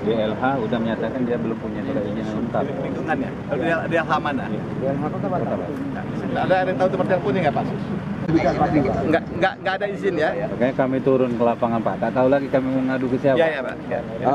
DLH udah menyatakan dia belum punya surat izin yang lengkap. Lingkungannya. Kalau DLH mana? DLH Kota Batam. Ada yang tahu nomor teleponnya nggak Pak? Nggak ada izin ya? Makanya kami turun ke lapangan Pak. Tak tahu lagi kami mau ngadu ke siapa. Iya ya Pak. Ya.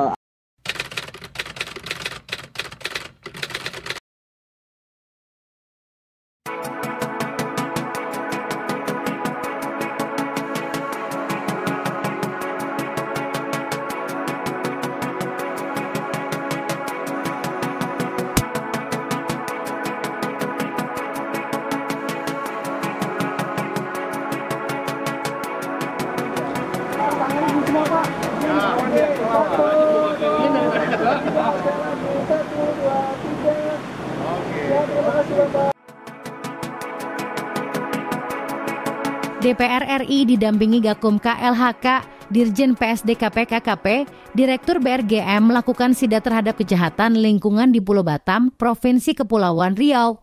DPR RI didampingi Gakum KLHK, Dirjen PSD KPK-KP, Direktur BRGM melakukan sidak terhadap kejahatan lingkungan di Pulau Batam, Provinsi Kepulauan Riau.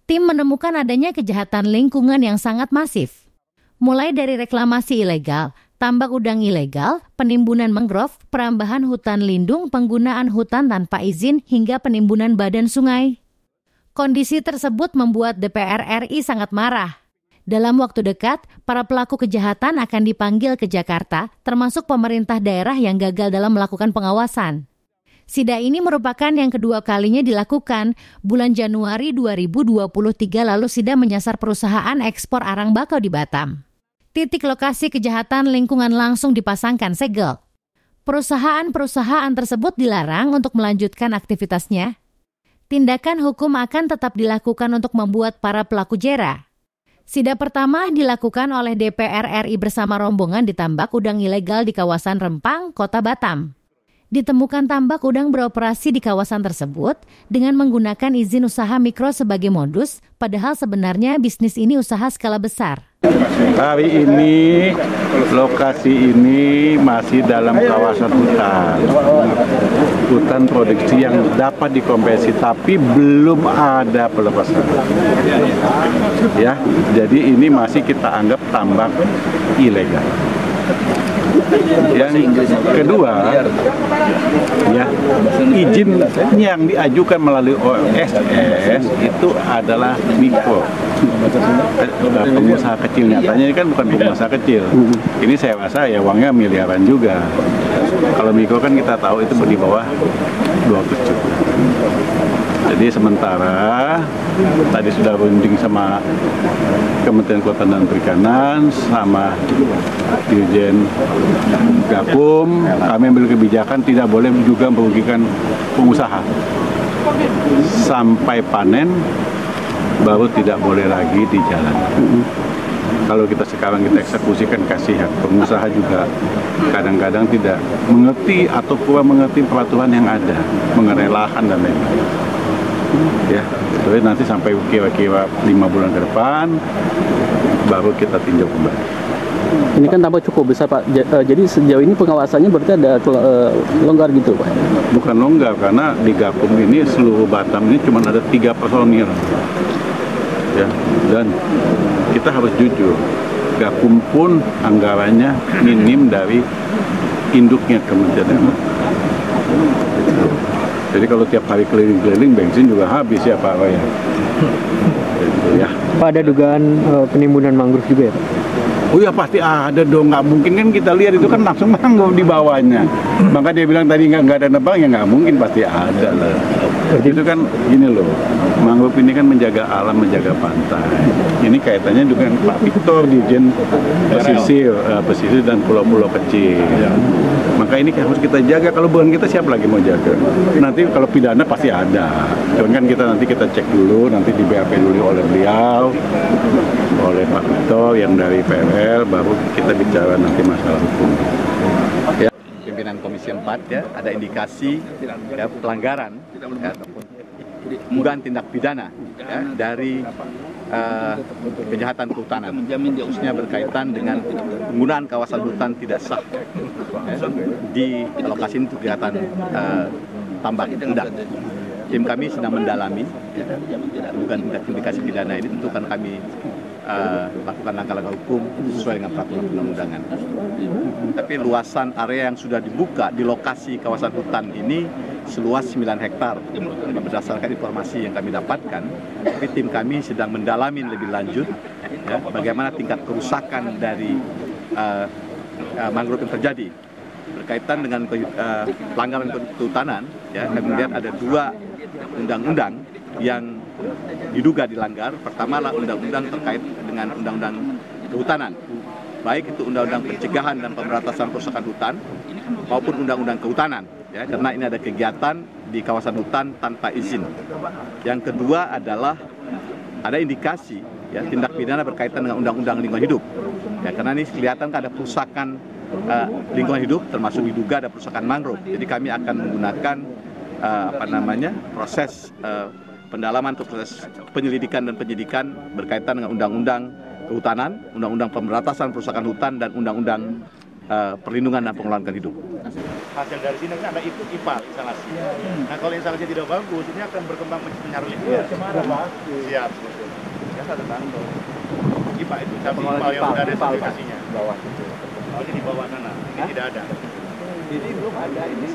Tim menemukan adanya kejahatan lingkungan yang sangat masif. Mulai dari reklamasi ilegal, tambak udang ilegal, penimbunan mangrove, perambahan hutan lindung, penggunaan hutan tanpa izin, hingga penimbunan badan sungai. Kondisi tersebut membuat DPR RI sangat marah. Dalam waktu dekat, para pelaku kejahatan akan dipanggil ke Jakarta, termasuk pemerintah daerah yang gagal dalam melakukan pengawasan. Sidak ini merupakan yang kedua kalinya dilakukan. Bulan Januari 2023 lalu sidak menyasar perusahaan ekspor arang bakau di Batam. Titik lokasi kejahatan lingkungan langsung dipasangkan segel. Perusahaan-perusahaan tersebut dilarang untuk melanjutkan aktivitasnya. Tindakan hukum akan tetap dilakukan untuk membuat para pelaku jera. Sidak pertama dilakukan oleh DPR RI bersama rombongan di tambak udang ilegal di kawasan Rempang, Kota Batam. Ditemukan tambak udang beroperasi di kawasan tersebut dengan menggunakan izin usaha mikro sebagai modus, padahal sebenarnya bisnis ini usaha skala besar. Hari ini lokasi ini masih dalam kawasan hutan produksi yang dapat dikonversi tapi belum ada pelepasan. Ya, jadi ini masih kita anggap tambak ilegal. Yang kedua, ya, izin yang diajukan melalui OSS itu adalah mikro, pengusaha kecil. Nyatanya ini kan bukan pengusaha kecil. Ini saya rasa ya uangnya miliaran juga. Kalau mikro kan kita tahu itu di bawah 200 juta. Jadi sementara tadi sudah runding sama Kementerian Kelautan dan Perikanan sama Dirjen Gakum, kami ambil kebijakan tidak boleh juga merugikan pengusaha. Sampai panen baru tidak boleh lagi di jalan. Kalau sekarang kita eksekusikan, kasihan. Pengusaha juga kadang-kadang tidak mengerti atau kurang mengerti peraturan yang ada mengenai lahan dan lain-lain. Ya, jadi nanti sampai kira-kira 5 bulan ke depan baru kita tinjau kembali. Ini kan tambah cukup besar Pak. Jadi sejauh ini pengawasannya berarti ada longgar gitu Pak? Bukan longgar, karena di Gakum ini seluruh Batam ini cuma ada 3 personil. Ya, dan kita harus jujur, Gakum pun anggarannya minim dari induknya Kementerian. Jadi kalau tiap hari keliling-keliling bensin juga habis ya Pak Roy. Ya. Pak, ada dugaan penimbunan mangrove juga ya Pak? Oh ya pasti ada dong, nggak mungkin kan kita lihat itu kan langsung mangrove di bawahnya. Maka dia bilang tadi nggak ada nebang, ya nggak mungkin, pasti ada lah. Itu kan gini loh, mangrove ini kan menjaga alam, menjaga pantai. Ini kaitannya dengan Pak Victor, Dirjen pesisir dan pulau-pulau kecil. Maka ini harus kita jaga, kalau bukan kita siapa lagi mau jaga? Nanti kalau pidana pasti ada. Cuman kan nanti kita cek dulu, nanti di BAP dulu oleh beliau, oleh Pak Victor yang dari PRL, baru kita bicara nanti masalah hukum. Ya. Pimpinan Komisi 4 ya, ada indikasi ya, pelanggaran ya, ataupun dugaan tindak pidana ya, dari kejahatan kehutanan, khususnya berkaitan dengan penggunaan kawasan hutan tidak sah ya, di lokasi ini untuk kegiatan tambak udang. Tim kami sedang mendalami ya, dugaan tindak indikasi pidana ini, tentu kan kami lakukan langkah-langkah hukum sesuai dengan peraturan perundang-undangan. Tapi luasan area yang sudah dibuka di lokasi kawasan hutan ini seluas 9 hektar. Berdasarkan informasi yang kami dapatkan, tapi tim kami sedang mendalami lebih lanjut ya, bagaimana tingkat kerusakan dari mangrove yang terjadi. Berkaitan dengan pelanggaran kehutanan, ya, kami melihat ada 2 undang-undang yang diduga dilanggar. Pertama adalah undang-undang terkait dengan undang-undang kehutanan, baik itu undang-undang pencegahan dan pemberantasan perusakan hutan maupun undang-undang kehutanan, ya, karena ini ada kegiatan di kawasan hutan tanpa izin. Yang kedua adalah ada indikasi ya tindak pidana berkaitan dengan undang-undang lingkungan hidup, ya, karena ini kelihatan ada perusakan lingkungan hidup, termasuk diduga ada perusakan mangrove. Jadi kami akan menggunakan proses pendalaman atau proses penyelidikan dan penyidikan berkaitan dengan undang-undang kehutanan, undang-undang pemberantasan perusakan hutan, dan undang-undang perlindungan dan pengelolaan hidup. Hasil dari sini kan ada IPA instalasi. Nah, kalau instalasi tidak bagus, ini akan berkembang menyaruh lingkungan. Siap. Ya, satu tanto. IPA itu tapi IPA yang sudah ada sertifikasinya. Bawah. Oh, ini di bawah sana. Ini tidak ada. Ini belum ada ini.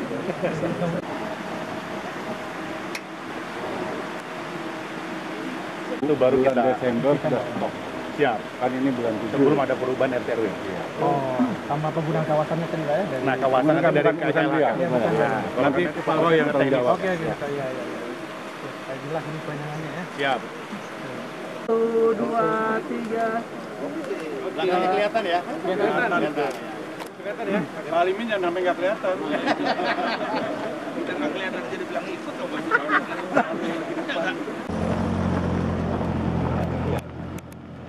Itu baru kita Desember sudah stop. siap. Kan ini bulan 7. Sebelum ada perubahan RT RW. Oh, sama penggunaan kawasannya kan ya? Dari... Nah, kawasan kan dari bukan dia. Nah, Nanti Pak Roy yang tanggung jawab. Oke, iya. Jelas ini kewenangannya ya. Siap. 1, 2, 3. Belakangnya kelihatan ya? Kelihatan ya. Pak Alimin yang namanya nggak kelihatan. Kita nggak kelihatan jadi bilang ikut coba.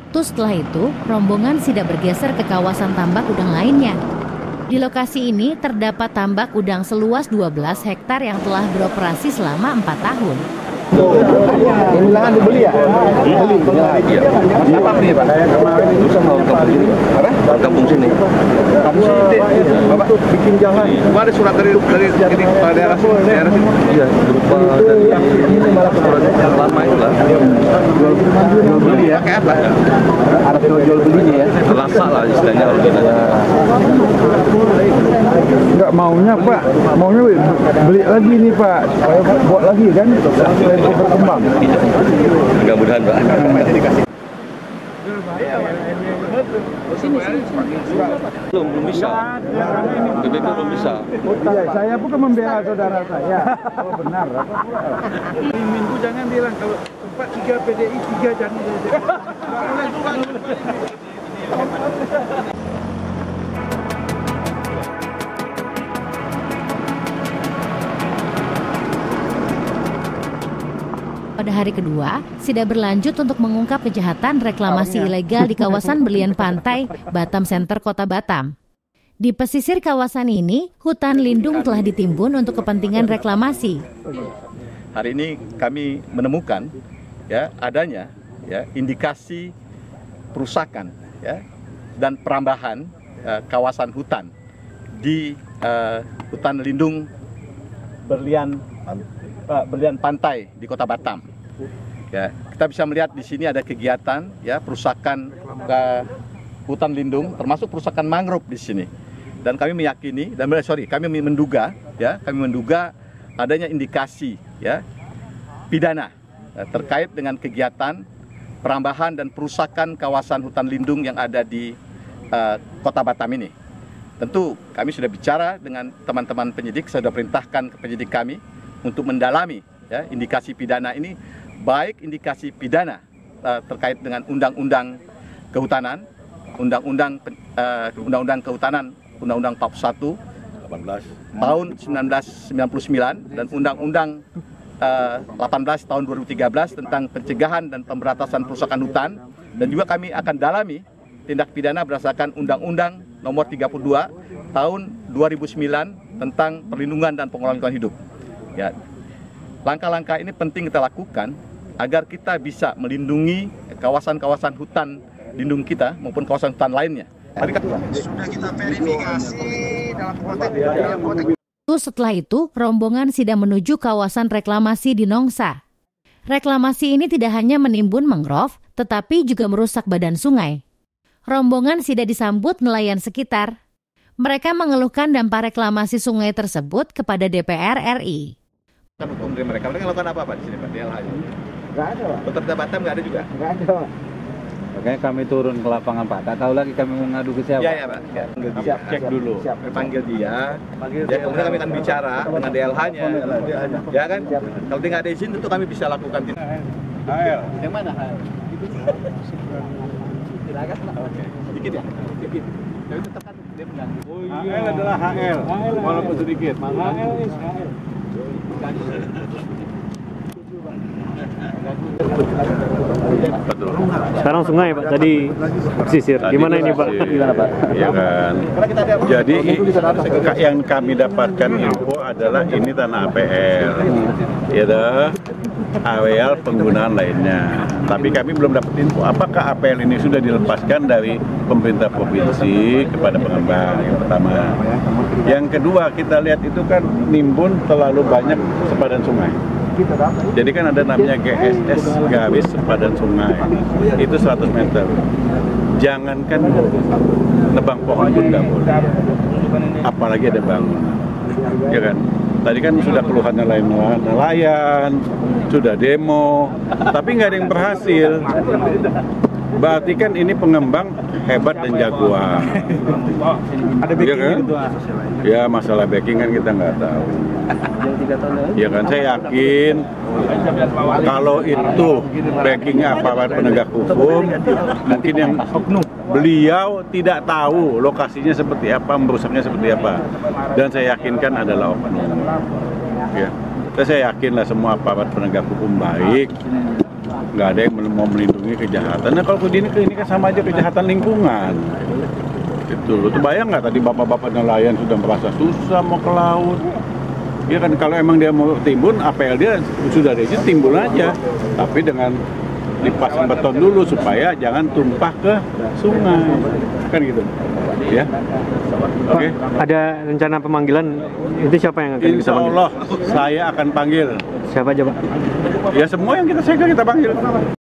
Terus setelah itu, rombongan sidak bergeser ke kawasan tambak udang lainnya. Di lokasi ini terdapat tambak udang seluas 12 hektar yang telah beroperasi selama 4 tahun. Ini lahan dibeli ya? Beli. Iya. Apa beli, Pak? Kemarin itu sama kampung sini. Apa? Kampung sini. Kampung sini. Bapak bikin jalan. Ada surat dari daerah sini. Iya, berupa dari ini malah surat lama itu lah. Jual beli ya? Pakai apa? Ada jual belinya ya. Lasak lah istilahnya kalau kita. Enggak maunya Pak, maunya beli lagi nih Pak, supaya buat lagi kan, supaya berkembang. Mudah-mudahan Pak. Belum bisa. PBB belum bisa. Iya, saya bukan membela saudara saya. Kalau benar, Minggu jangan bilang kalau 4-3 PDI 3 jangan. Pada hari kedua, sidak berlanjut untuk mengungkap kejahatan reklamasi ilegal di kawasan Berlian Pantai, Batam Center, Kota Batam. Di pesisir kawasan ini, hutan lindung telah ditimbun untuk kepentingan reklamasi. Hari ini kami menemukan ya adanya ya indikasi perusakan ya dan perambahan kawasan hutan di hutan lindung Berlian Pantai di Kota Batam. Ya, kita bisa melihat di sini ada kegiatan ya perusakan hutan lindung, termasuk perusakan mangrove di sini. Dan kami meyakini kami menduga adanya indikasi ya pidana terkait dengan kegiatan perambahan dan perusakan kawasan hutan lindung yang ada di Kota Batam ini. Tentu kami sudah bicara dengan teman-teman penyidik, saya sudah perintahkan ke penyidik kami untuk mendalami ya indikasi pidana ini, baik indikasi pidana terkait dengan undang-undang kehutanan, undang-undang kehutanan, undang-undang 41 tahun 1999 dan undang-undang 18 tahun 2013 tentang pencegahan dan pemberantasan perusakan hutan, dan juga kami akan dalami tindak pidana berdasarkan undang-undang nomor 32 tahun 2009 tentang perlindungan dan pengelolaan lingkungan hidup. Ya, langkah-langkah ini penting kita lakukan agar kita bisa melindungi kawasan-kawasan hutan lindung kita maupun kawasan hutan lainnya. Sudah kita verifikasi dalam konteks. Setelah itu, rombongan sidak menuju kawasan reklamasi di Nongsa. Reklamasi ini tidak hanya menimbun mangrove, tetapi juga merusak badan sungai. Rombongan tidak disambut nelayan sekitar. Mereka mengeluhkan dampak reklamasi sungai tersebut kepada DPR RI. Hukum dari mereka lakukan apa di sini Pak? Di LH-nya? Nggak ada, Pak. Pemerintah Batam nggak ada juga? Nggak ada, Pak. Makanya kami turun ke lapangan, Pak. Tak tahu lagi kami mau ngadu ke siapa. Iya, Pak. Ya, siap, cek dulu. Panggil dia. Ya, kemudian kami akan bicara dengan DLH-nya. Ya kan? Kalau dia nggak ada izin, tentu kami bisa lakukan tindakan. HL. Yang mana HL? Dikit ya? Dikit. Tapi tetap kan dia mengganggu. HL adalah HL, walaupun sedikit. Sekarang sungai Pak, tadi pesisir. Gimana ini Pak? Gimana Pak? Ya kan. Jadi yang kami dapatkan info adalah ini tanah APL. Ya dah. AWL penggunaan lainnya. Tapi kami belum dapat info apakah APL ini sudah dilepaskan dari pemerintah provinsi kepada pengembang, yang pertama. Yang kedua, kita lihat itu kan nimbun terlalu banyak sepadan sungai. Jadi kan ada namanya GSS, garis sepadan sungai. Itu 100 meter. Jangankan nebang pohon pun nggak boleh. Apalagi ada bangun. Ya kan? Tadi kan sudah keluhan nelayan, sudah demo, tapi nggak ada yang berhasil. Berarti kan ini pengembang hebat dan jagoan. Ada backing kan? gitu. Ya masalah backing kan kita nggak tahu. Ya kan, saya yakin kalau itu backingnya aparat penegak hukum, mungkin yang beliau tidak tahu lokasinya seperti apa, merusaknya seperti apa. Dan saya yakinkan adalah oknum. Ya, saya yakinlah semua aparat penegak hukum baik. Nggak ada yang mau melindungi kejahatan. Nah kalau ini kan sama aja kejahatan lingkungan. Itu lo tuh bayang nggak tadi bapak-bapak nelayan sudah merasa susah mau ke laut. Ya kan kalau emang dia mau timbun, APL dia sudah ada izin timbun aja. Tapi dengan dipasang beton dulu supaya jangan tumpah ke sungai. Kan gitu. Ya. Oke. Ada rencana pemanggilan, itu siapa yang akan bisa Insya panggil? Allah saya akan panggil. Siapa aja Pak? Ya semua yang kita segel kita panggil.